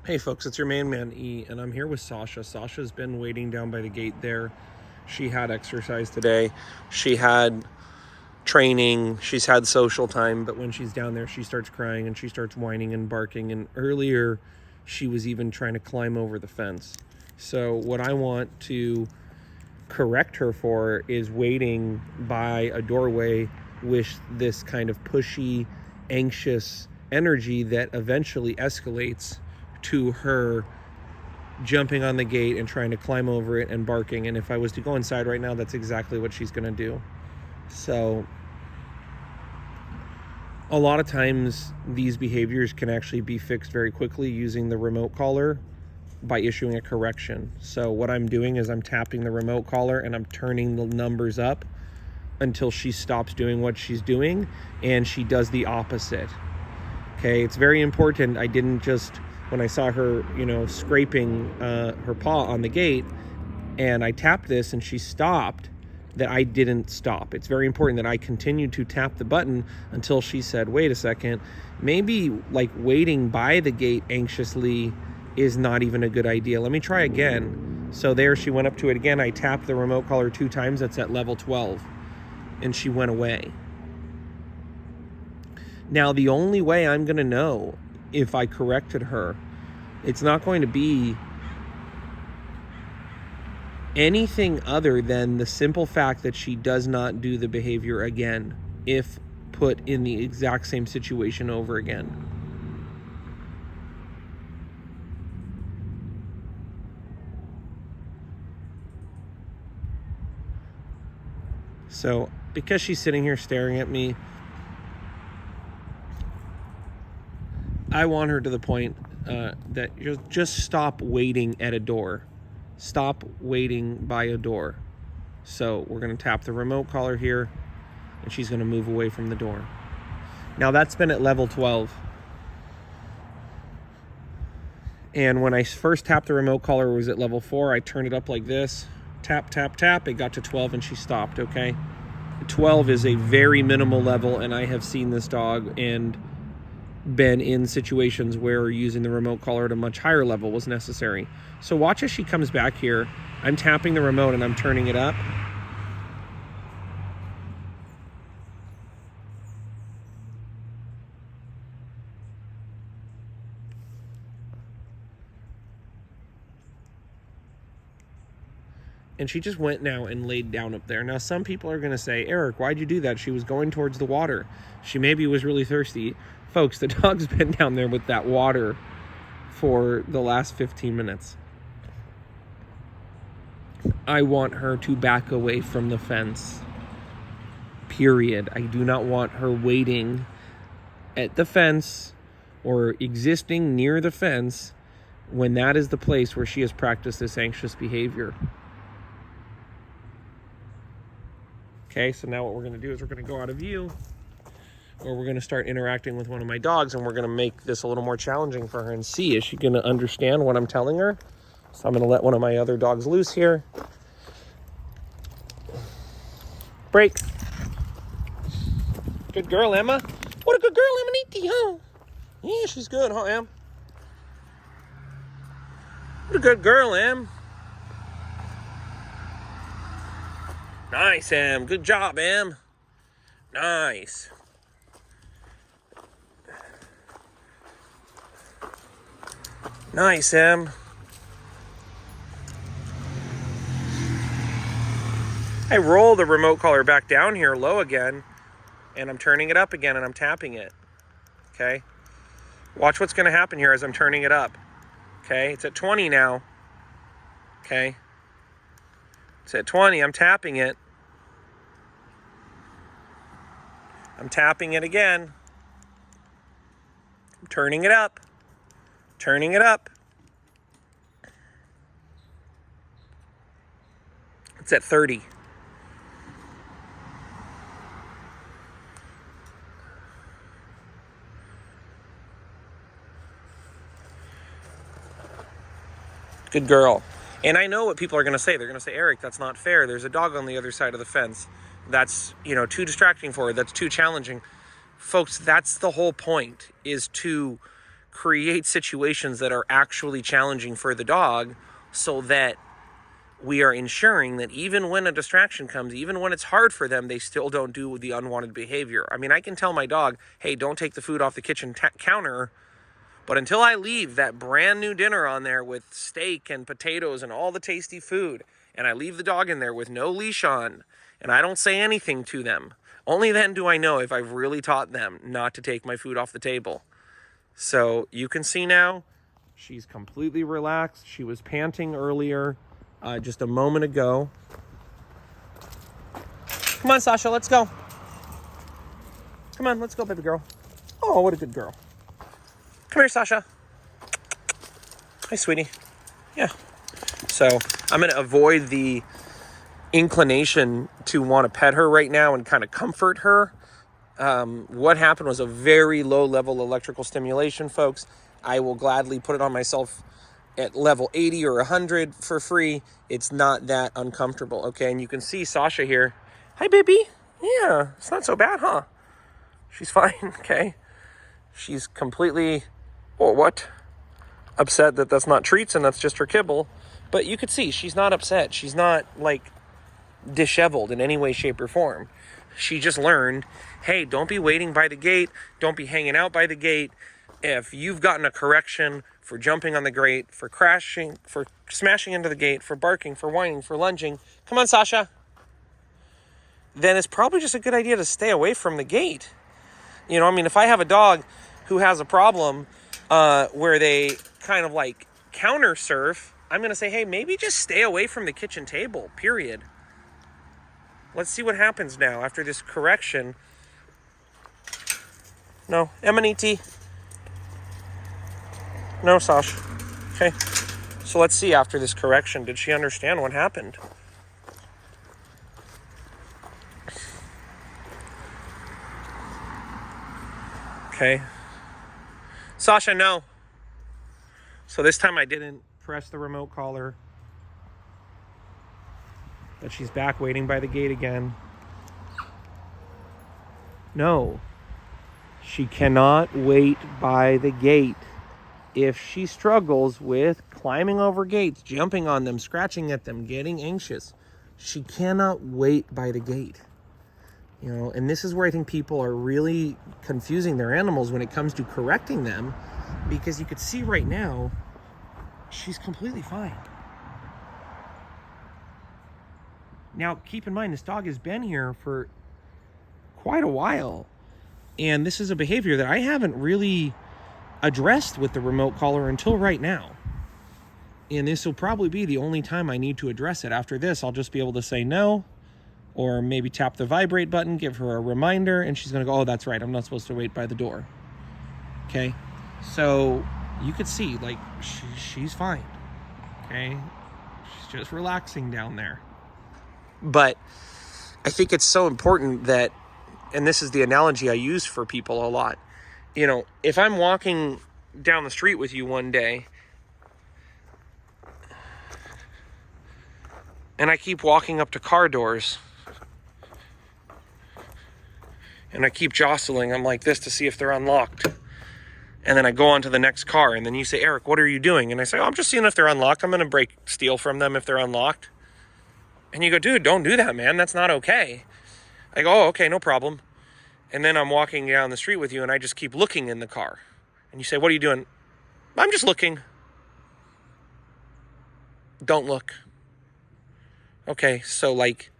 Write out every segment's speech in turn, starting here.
Hey folks, it's your main man E, and I'm here with Sasha. Sasha's been waiting down by the gate there. She had exercise today. She had training. She's had social time, but when she's down there, she starts crying and she starts whining and barking. And earlier, she was even trying to climb over the fence. So, what I want to correct her for is waiting by a doorway with this kind of pushy, anxious energy that eventually escalates to her jumping on the gate and trying to climb over it and barking. And if I was to go inside right now, that's exactly what she's going to do. So a lot of times these behaviors can actually be fixed very quickly using the remote collar by issuing a correction. So what I'm doing is I'm tapping the remote collar and I'm turning the numbers up until she stops doing what she's doing and she does the opposite. Okay, it's very important. I didn't just, when I saw her, scraping her paw on the gate and I tapped this and she stopped, that I didn't stop. It's very important that I continued to tap the button until she said, wait a second, maybe like waiting by the gate anxiously is not even a good idea. Let me try again. So there she went up to it again. I tapped the remote collar 2 times. That's at level 12. And she went away. Now, the only way I'm going to know if I corrected her, it's not going to be anything other than the simple fact that she does not do the behavior again if put in the exact same situation over again. So, because she's sitting here staring at me, I want her to the point that you just stop waiting at a door. Stop waiting by a door. So we're going to tap the remote collar here, and she's going to move away from the door. Now that's been at level 12. And when I first tapped the remote collar, it was at level 4. I turned it up like this. Tap, tap, tap. It got to 12 and she stopped, okay? 12 is a very minimal level, and I have seen this dog and been in situations where using the remote collar at a much higher level was necessary. So watch as she comes back here. I'm tapping the remote and I'm turning it up. And she just went now and laid down up there. Now, some people are going to say, Eric, why'd you do that? She was going towards the water. She maybe was really thirsty. Folks, the dog's been down there with that water for the last 15 minutes. I want her to back away from the fence. Period. I do not want her waiting at the fence or existing near the fence when that is the place where she has practiced this anxious behavior. Okay, so now what we're going to do is we're going to go out of view, or we're going to start interacting with one of my dogs, and we're going to make this a little more challenging for her and see, is she going to understand what I'm telling her? So I'm going to let one of my other dogs loose here. Break. Good girl, Emma. What a good girl, Emaniti, huh? Yeah, she's good, huh, Em? What a good girl, Em. Nice, Em. Good job, Em. Nice. Nice, Em. I roll the remote collar back down here low again, and I'm turning it up again, and I'm tapping it. Okay? Watch what's going to happen here as I'm turning it up. Okay? It's at 20 now. Okay? It's at 20. I'm tapping it. I'm tapping it again. I'm turning it up. Turning it up. It's at 30. Good girl. And I know what people are going to say. They're going to say, Eric, that's not fair. There's a dog on the other side of the fence. That's, too distracting for her. That's too challenging. Folks, that's the whole point, is to create situations that are actually challenging for the dog, so that we are ensuring that even when a distraction comes, even when it's hard for them, they still don't do the unwanted behavior. I mean, I can tell my dog, hey, don't take the food off the kitchen counter, but until I leave that brand new dinner on there with steak and potatoes and all the tasty food, and I leave the dog in there with no leash on, and I don't say anything to them, only then do I know if I've really taught them not to take my food off the table. So you can see now, she's completely relaxed. She was panting earlier, just a moment ago. Come on, Sasha, let's go. Come on, let's go, baby girl. Oh, what a good girl. Come here, Sasha. Hi, sweetie. Yeah. So I'm going to avoid the inclination to want to pet her right now and kind of comfort her. What happened was a very low level electrical stimulation, folks. I will gladly put it on myself at level 80 or 100 for free. It's not that uncomfortable, okay? And you can see Sasha here. Hi, baby. Yeah, it's not so bad, huh? She's fine, okay? She's completely, upset that that's not treats and that's just her kibble. But you could see she's not upset. She's not, like, disheveled in any way, shape, or form. She just learned, hey, don't be waiting by the gate. Don't be hanging out by the gate. If you've gotten a correction for jumping on the gate, for crashing, for smashing into the gate, for barking, for whining, for lunging, come on, Sasha, then it's probably just a good idea to stay away from the gate. You know, I mean, if I have a dog who has a problem where they kind of like counter surf, I'm going to say, hey, maybe just stay away from the kitchen table, period. Let's see what happens now after this correction. No, M&E-T. No, Sash. Okay. So let's see after this correction. Did she understand what happened? Okay. Sasha, no. So this time I didn't press the remote collar. But she's back waiting by the gate again. No. She cannot wait by the gate. If she struggles with climbing over gates, jumping on them, scratching at them, getting anxious, she cannot wait by the gate. You know, and this is where I think people are really confusing their animals when it comes to correcting them, because you could see right now, she's completely fine. Now, keep in mind, this dog has been here for quite a while, and this is a behavior that I haven't really addressed with the remote collar until right now. And this will probably be the only time I need to address it. After this, I'll just be able to say no, or maybe tap the vibrate button, give her a reminder, and she's going to go, oh, that's right, I'm not supposed to wait by the door. Okay? So you could see, like, she's fine. Okay? She's just relaxing down there. But I think it's so important that, and this is the analogy I use for people a lot, you know, if I'm walking down the street with you one day and I keep walking up to car doors and I keep jostling them like this to see if they're unlocked, and then I go on to the next car, and then you say, Eric, what are you doing? And I say, oh, I'm just seeing if they're unlocked. I'm going to steal from them if they're unlocked. And you go, dude, don't do that, man. That's not okay. I go, oh, okay, no problem. And then I'm walking down the street with you, and I just keep looking in the car. And you say, what are you doing? I'm just looking. Don't look. Okay, so like,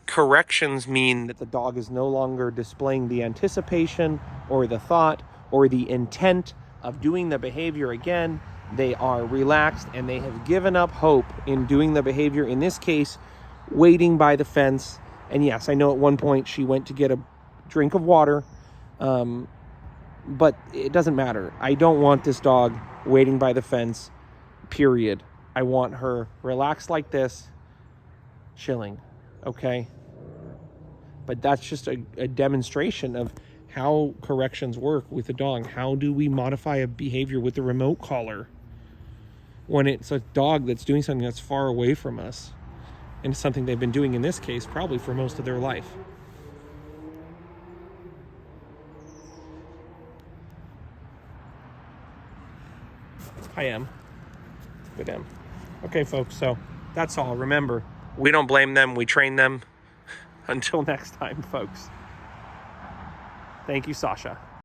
corrections mean that the dog is no longer displaying the anticipation or the thought or the intent of doing the behavior again. They are relaxed and they have given up hope in doing the behavior. In this case, waiting by the fence. And yes, I know at one point she went to get a drink of water, but it doesn't matter. I don't want this dog waiting by the fence, period. I want her relaxed like this, chilling, okay? But that's just a demonstration of how corrections work with a dog. How do we modify a behavior with the remote collar when it's a dog that's doing something that's far away from us, and something they've been doing in this case probably for most of their life? I am. Good M. Okay, folks, so that's all. Remember, we don't blame them, we train them. Until next time, folks. Thank you, Sasha.